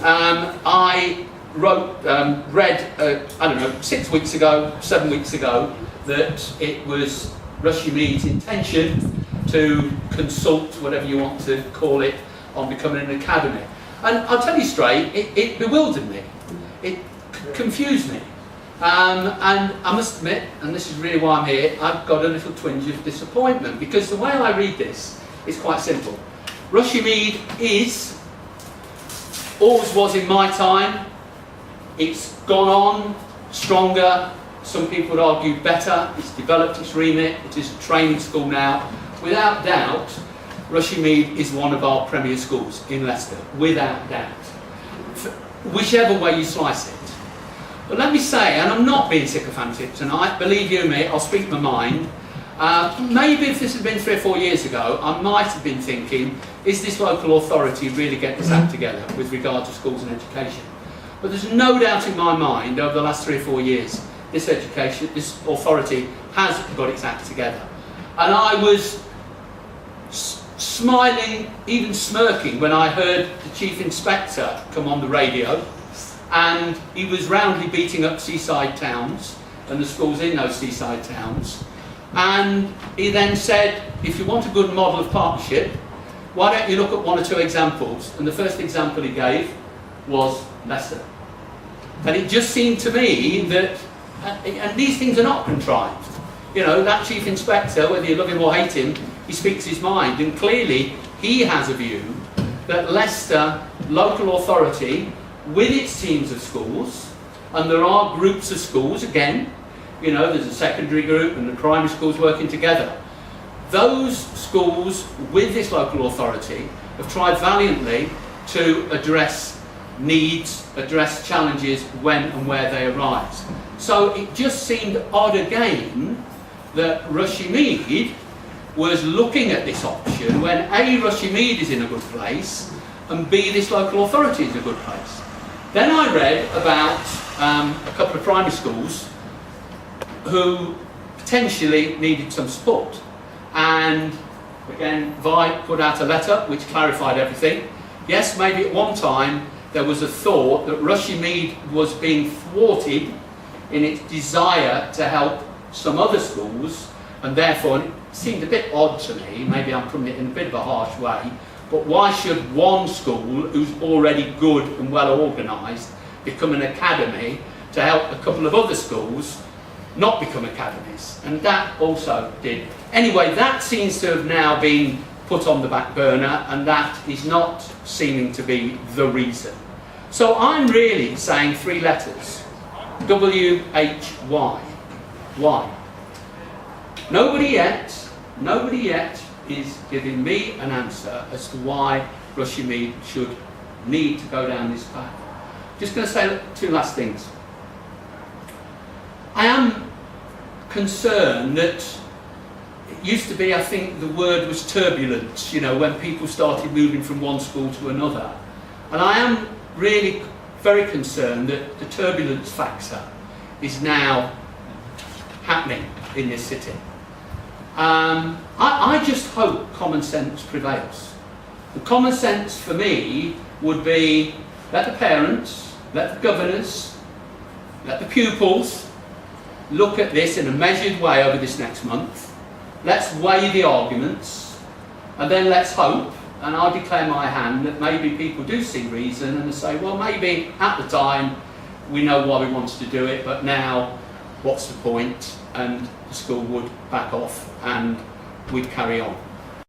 I read, I don't know, 6 weeks ago, 7 weeks ago, that it was Rushey Mead's intention to consult, whatever you want to call it, on becoming an academy. And I'll tell you straight, it bewildered me. It confused me. And I must admit, and this is really why I'm here, I've got a little twinge of disappointment, because the way I read this is quite simple. Rushey Mead is, always was in my time, it's gone on stronger, some people would argue better, it's developed its remit, it is a training school now. Without doubt, Rushey Mead is one of our premier schools in Leicester, without doubt. Whichever way you slice it. But let me say, and I'm not being sycophantic tonight, believe you me, I'll speak my mind. Maybe if this had been 3 or 4 years ago, I might have been thinking, is this local authority really getting its act together with regard to schools and education? But there's no doubt in my mind, over the last 3 or 4 years, this authority has got its act together. And I was smiling, even smirking, when I heard the Chief Inspector come on the radio, and he was roundly beating up seaside towns and the schools in those seaside towns. And he then said, if you want a good model of partnership, why don't you look at 1 or 2 examples? And the first example he gave was Leicester. And it just seemed to me that, and these things are not contrived. You know, that Chief Inspector, whether you love him or hate him, he speaks his mind. And clearly, he has a view that Leicester local authority, with its teams of schools, and there are groups of schools, again, you know, there's a secondary group and the primary schools working together. Those schools with this local authority have tried valiantly to address needs, address challenges when and where they arise. So it just seemed odd again that Rushey Mead was looking at this option when A, Rushey Mead is in a good place, and B, this local authority is a good place. Then I read about a couple of primary schools who potentially needed some support. And again, Vi put out a letter which clarified everything. Yes, maybe at one time there was a thought that Rushey Mead was being thwarted in its desire to help some other schools, and therefore it seemed a bit odd to me, maybe I'm putting it in a bit of a harsh way, but why should one school who's already good and well organised become an academy to help a couple of other schools not become academies? And that also did. Anyway, that seems to have now been put on the back burner, and that is not seeming to be the reason. So I'm really saying 3 letters. W-H-Y. Why? Nobody yet is giving me an answer as to why Rushey Mead should need to go down this path. Just going to say 2 last things. I am concerned that it used to be, I think the word was turbulence, you know, when people started moving from one school to another. And I am really very concerned that the turbulence factor is now happening in this city. I just hope common sense prevails. The common sense for me would be let the parents, let the governors, let the pupils look at this in a measured way over this next month. Let's weigh the arguments, and then let's hope, and I'll declare my hand, that maybe people do see reason and they say, well, maybe at the time we know why we wanted to do it, but now what's the point? And the school would back off and we'd carry on.